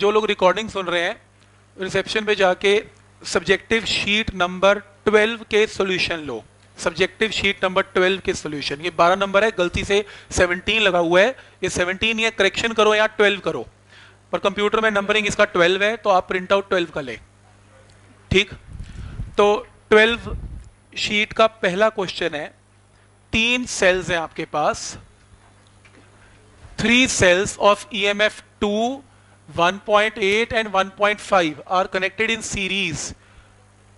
जो लोग रिकॉर्डिंग सुन रहे हैं, रिसेप्शन पे जाके सब्जेक्टिव शीट नंबर 12 के सॉल्यूशन लो। सब्जेक्टिव शीट नंबर 12 के सॉल्यूशन, ये 12 नंबर है, गलती से 17 लगा हुआ है, ये 17 ये करेक्शन करो या 12 करो, पर कंप्यूटर में नंबरिंग इसका 12 है, तो आप प्रिंट आउट 12 का लें। ठीक, तो 12 शीट का पहला क्वेश्चन है, 3 सेल्स हैं आपके पास, 3 cells of EMF 2, 1.8 and 1.5 are connected in series,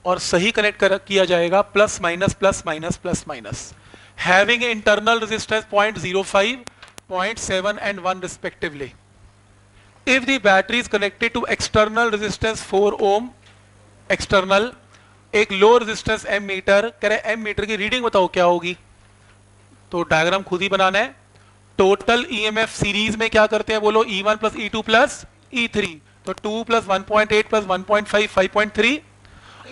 और सही कनेक्ट किया जाएगा plus minus plus minus plus minus, having internal resistance 0.05, 0.7 and 1 respectively. If the battery is connected to external resistance 4 ohm, external, एक low resistance M metre, कह रहे M metre की reading बताओ क्या होगी, तो डायग्राम खुद ही बनाना है। टोटल ईएमएफ सीरीज में क्या करते हैं बोलो, E1 plus E2 plus E3, तो 2 प्लस 1.8 प्लस 1.5 5.3,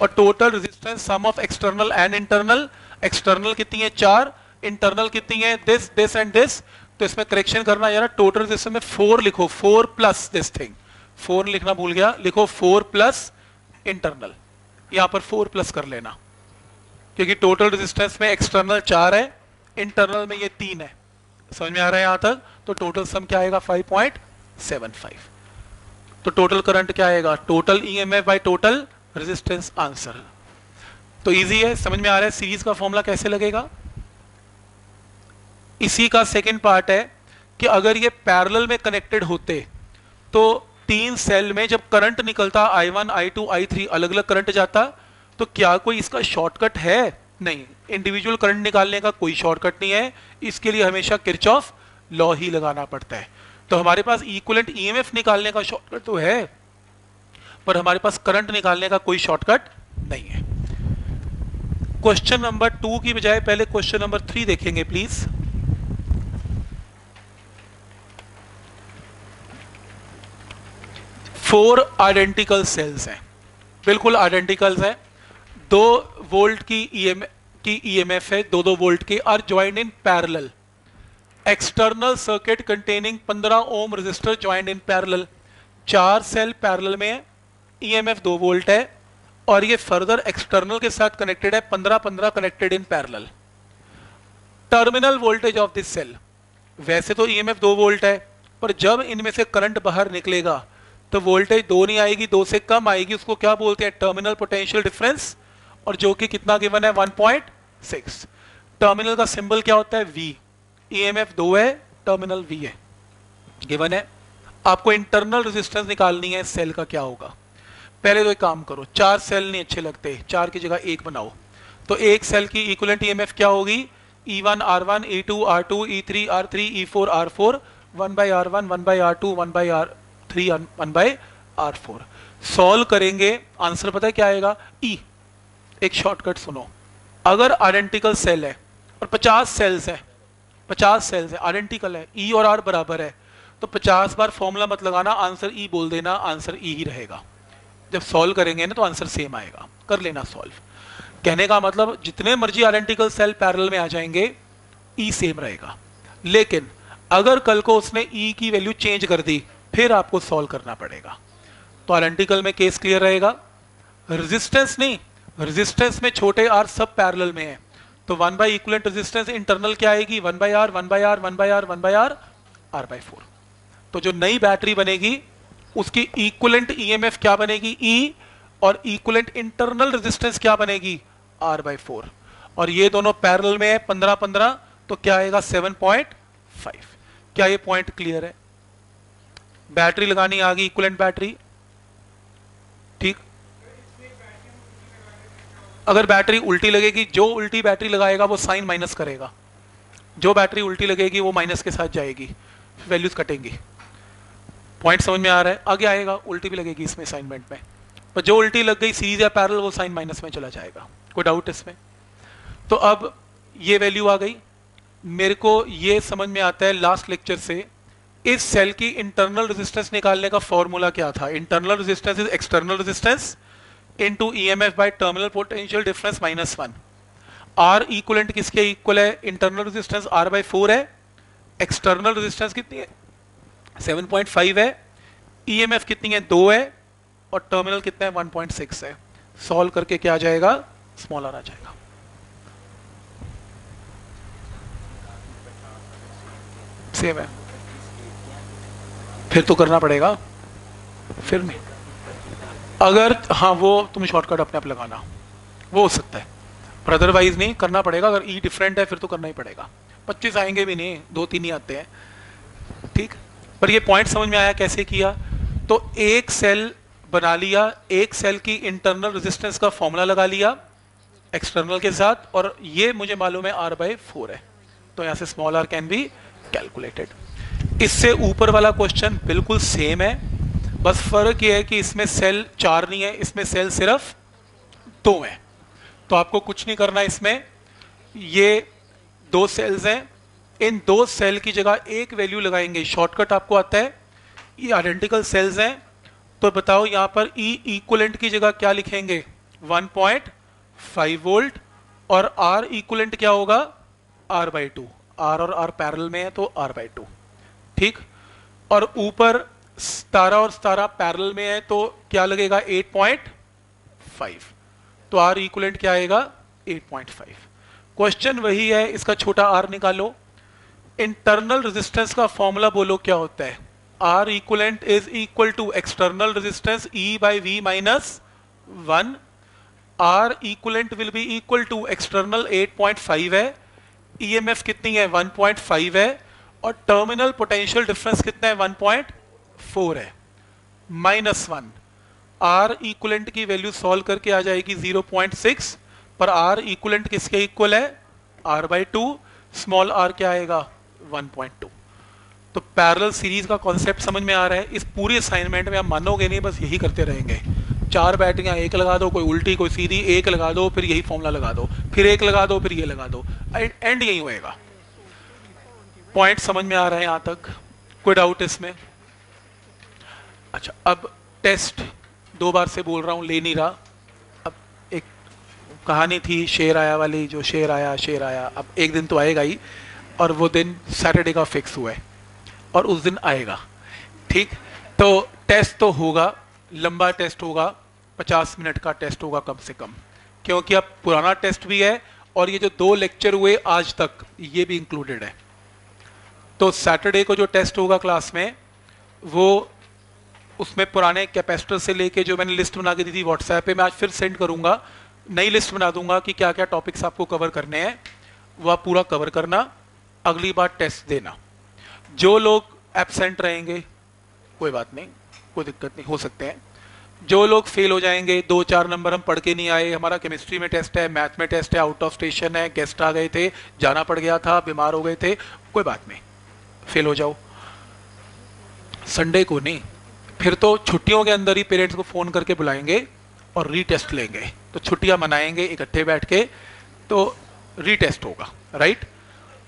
और total resistance sum of external and internal, external कितनी है 4, इंटरनल कितनी है दिस दिस एंड दिस, तो इसमें करेक्शन करना यार, टोटल रेजिस्टेंस में 4 लिखो, 4 प्लस दिस थिंग, 4 लिखना भूल गया, लिखो 4 प्लस इंटरनल, यहां पर 4 प्लस कर लेना, क्योंकि टोटल रेजिस्टेंस में एक्सटर्नल 4 है, इंटरनल में ये 3 है, समझ में आ रहा है यहां तक, तो टोटल सम क्या आएगा 5.75, तो टोटल करंट क्या आएगा, total EMF by total resistance answer. तो इजी है, समझ में आ रहा है सीरीज का फॉर्मूला कैसे लगेगा। इसी का सेकंड पार्ट है कि अगर ये पैरेलल में कनेक्टेड होते तो 3 सेल में जब करंट निकलता I1 I2 I3 अलग अलग करंट जाता, तो क्या कोई इसका शॉर्टकट है, नहीं, इंडिविजुअल करंट निकालने का कोई शॉर्टकट नहीं है, इसके लिए हमेशा किरचॉफ लॉ ही लगाना पड़ता है। तो हमारे पास इक्विवेलेंट ईएमएफ निकालने का शॉर्टकट तो है, पर हमारे पास करंट निकालने का कोई शॉर्टकट नहीं है। क्वेश्चन नंबर 2 की बजाय पहले क्वेश्चन नंबर 3 देखेंगे प्लीज। फोर आइडेंटिकल सेल्स हैं, बिल्कुल आइडेंटिकल्स हैं, 2 वोल्ट की ईएमएफ है, 2-2 वोल्ट के, are joined in parallel, external circuit containing 15 ohm resistor joined in parallel, 4 cell parallel में है, ईएमएफ 2 वोल्ट है, और ये फर्दर एक्सटर्नल के साथ कनेक्टेड है, 15-15 connected in parallel. Terminal voltage of this cell, वैसे तो ईएमएफ 2 वोल्ट है, पर जब इनमें से करंट बाहर निकलेगा तो वोल्टेज 2 नहीं आएगी, 2 से कम आएगी, उसको क्या बोलते हैं, टर्मिनल पोटेंशियल डिफरेंस, और जो कि कितना गिवन है 1.6। टर्मिनल का सिंबल क्या होता है V, ईएमएफ 2 है, टर्मिनल V है, गिवन है। आपको इंटरनल रेजिस्टेंस निकालनी है सेल का, क्या होगा, पहले तो एक काम करो, 4 सेल नहीं अच्छे लगते, 4 की जगह 1 बनाओ, तो एक सेल की इक्विवेलेंट ईएमएफ क्या होगी, E1 R1 E2 R2 E3 R3 E4 R4, 1/R1 1/R2 1/R3 1/R4। Solve करेंगे, आंसर पता है क्या आएगा, E। एक शॉर्टकट सुनो, अगर आइडेंटिकल सेल है और 50 सेल्स है, 50 सेल्स है, आइडेंटिकल है, E और R बराबर है, तो 50 बार फॉर्मूला मत लगाना, आंसर E बोल देना, आंसर E ही रहेगा। जब सॉल्व करेंगे ना तो आंसर सेम आएगा, कर लेना सॉल्व। कहने का मतलब जितने मर्जी आइडेंटिकल सेल पैरेलल में आ जाएंगे, E सेम रहेगा, लेकिन अगर कल को उसने E की वैल्यू चेंज कर दी, फिर आपको सॉल्व करना पड़ेगा। तो आइडेंटिकल में केस क्लियर रहेगा, रेजिस्टेंस नहीं, रेजिस्टेंस में छोटे r सब पैरेलल में है, तो 1 बाई इक्विवेलेंट रेजिस्टेंस इंटरनल क्या आएगी, 1/R 1/R 1/R 1/R R/4। तो जो नई बैटरी बनेगी उसकी इक्विवेलेंट ईएमएफ क्या बनेगी, E, और इक्विवेलेंट इंटरनल रेजिस्टेंस क्या बनेगी, R/4, और ये दोनों पैरेलल में है 15-15, तो क्या आएगा 7.5। क्या ये पॉइंट क्लियर है। बैटरी लगानी आ गई, इक्विवेलेंट बैटरी, ठीक। अगर बैटरी उल्टी लगेगी, जो उल्टी बैटरी लगाएगा वो साइन माइनस करेगा, जो बैटरी उल्टी लगेगी वो माइनस के साथ जाएगी, वैल्यूज कटेंगी। पॉइंट समझ में आ रहा है, आगे आएगा, उल्टी भी लगेगी इसमें असाइनमेंट में, पर जो उल्टी लग गई सीरीज या पैरेलल वो साइन माइनस में चला जाएगा, कोई डाउट इसमें। तो अब ये वैल्यू आ गई, मेरे को ये समझ में आता है लास्ट लेक्चर से, इस सेल की इंटरनल रेजिस्टेंस निकालने का फॉर्मूला क्या था, internal resistance is external resistance into EMF by terminal potential difference -1। R equivalent किसके इक्वल है, इंटरनल रेजिस्टेंस R/4 है, एक्सटर्नल रेजिस्टेंस कितनी है 7.5 है, ईएमएफ कितनी है 2 है और टर्मिनल कितना है 1.6 है। सॉल्व करके क्या आ जाएगा, स्मॉल आर आ जाएगा। सेम है, फिर तो करना पड़ेगा, फिर नहीं अगर हाँ वो तुम शॉर्टकट अपने आप लगाना, वो हो सकता है, पर अदरवाइज नहीं करना पड़ेगा। अगर ई डिफरेंट है फिर तो करना ही पड़ेगा। 25 आएंगे भी नहीं, 2-3 ही आते हैं, ठीक। पर ये पॉइंट समझ में आया कैसे किया। तो एक सेल बना लिया, एक सेल की इंटरनल रेजिस्टेंस का फॉर्मूला लगा लिया एक्सटर्नल के साथ, और ये मुझे मालूम है R/4 है, तो यहां से small r can be calculated. इससे ऊपर वाला क्वेश्चन बिल्कुल सेम है, बस फर्क ये है कि इसमें सेल 4 नहीं है, इसमें सेल सिर्फ 2 है। तो आपको कुछ नहीं करना, इसमें ये 2 सेल्स हैं, इन 2 सेल की जगह एक वैल्यू लगाएंगे, शॉर्टकट आपको आता है। ये आइडेंटिकल सेल्स हैं, तो बताओ यहां पर E इक्विवेलेंट की जगह क्या लिखेंगे 1.5 वोल्ट, और R इक्विवेलेंट क्या होगा R/2। R और R पैरेलल में है तो R/2, ठीक। और ऊपर 17 और 17 पैरेलल में है तो क्या लगेगा 8.5, तो R इक्विवेलेंट क्या आएगा 8.5। क्वेश्चन वही है, इसका छोटा r निकालो। इंटरनल रेजिस्टेंस का फॉर्मूला बोलो क्या होता है, R equivalent is equal to external resistance E/V minus 1। R equivalent will be equal to external 8.5 है, EMF कितनी है 1.5 है, और टर्मिनल पोटेंशियल डिफरेंस कितना है 1.4 है, -1। R इक्विवेलेंट की वैल्यू सॉल्व करके आ जाएगी 0.6, पर R इक्विवेलेंट किसके इक्वल है R/2, स्मॉल r क्या आएगा 1.2। तो पैरेलल सीरीज का कॉन्सेप्ट समझ में आ रहा है। इस पूरी असाइनमेंट में आप मानोगे नहीं, बस यही करते रहेंगे। 4 बैटरियां, एक लगा दो, कोई उल्टी कोई सीधी, एक लगा दो, फिर यही फॉर्मूला लगा दो, फिर एक लगा दो, फिर ये लगा दो, एंड यही होएगा। पॉइंट समझ में आ रहा है यहां तक, कोई डाउट इसमें? अच्छा, अब टेस्ट 2 बार से बोल रहा हूं, ले नहीं रहा। अब एक कहानी थी शेर आया वाली, जो शेर आया, अब एक दिन तो आएगा ही, और वो दिन सैटरडे का फिक्स हुआ है, और उस दिन आएगा, ठीक। तो टेस्ट तो होगा, लंबा टेस्ट होगा, 50 मिनट का टेस्ट होगा कम से कम, क्योंकि अब पुराना टेस्ट भी है, और ये जो 2 लेक्चर हुए आज तक ये भी इंक्लूडेड है। तो सैटरडे को जो टेस्ट होगा क्लास में, वो उसमें पुराने कैपेसिटर से लेके जो मैंने लिस्ट बना के दी थी व्हाट्सएप पे, मैं आज फिर सेंड करूंगा, नई लिस्ट बना दूंगा कि क्या क्या टॉपिक्स आपको कवर करने हैं, वो आप पूरा कवर करना, अगली बार टेस्ट देना। जो लोग एब्सेंट रहेंगे कोई बात नहीं, कोई दिक्कत नहीं, हो सकते हैं। जो लोग फेल हो जाएंगे, 2-4 नंबर हम पढ़ के नहीं आए, हमारा केमिस्ट्री में टेस्ट है, मैथ में टेस्ट है, आउट ऑफ स्टेशन है, गेस्ट आ गए थे, जाना पड़ गया था, बीमार हो गए थे, कोई बात नहीं, फेल हो जाओ, संडे को नहीं, फिर तो छुट्टियों के अंदर ही पेरेंट्स को फ़ोन करके बुलाएंगे और रीटेस्ट लेंगे, तो छुट्टियां मनाएंगे इकट्ठे बैठ के, तो रीटेस्ट होगा, राइट।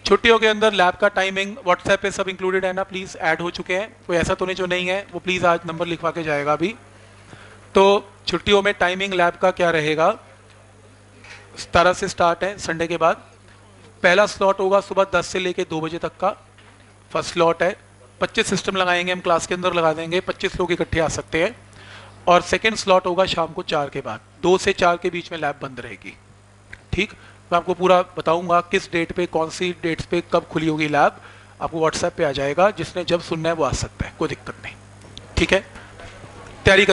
छुट्टियों के अंदर लैब का टाइमिंग व्हाट्सएप पे सब इंक्लूडेड है ना, प्लीज़ ऐड हो चुके हैं, कोई ऐसा तो नहीं जो नहीं है, वो प्लीज़ आज नंबर लिखवा के जाएगा अभी। तो छुट्टियों में टाइमिंग लैब का क्या रहेगा, 17 से स्टार्ट है संडे के बाद। पहला स्लॉट होगा सुबह 10 से लेके 2 बजे तक का, फर्स्ट स्लॉट है। 25 सिस्टम लगाएंगे हम, क्लास के अंदर लगा देंगे, 25 लोग इकट्ठे आ सकते हैं। और सेकेंड स्लॉट होगा शाम को 4 के बाद, 2 से 4 के बीच में लैब बंद रहेगी, ठीक। मैं आपको पूरा बताऊंगा किस डेट पे, कौन सी डेट्स पे कब खुली होगी लैब, आपको व्हाट्सएप पे आ जाएगा, जिसने जब सुनना है वो आ सकता है, कोई दिक्कत नहीं, ठीक है। तैयारी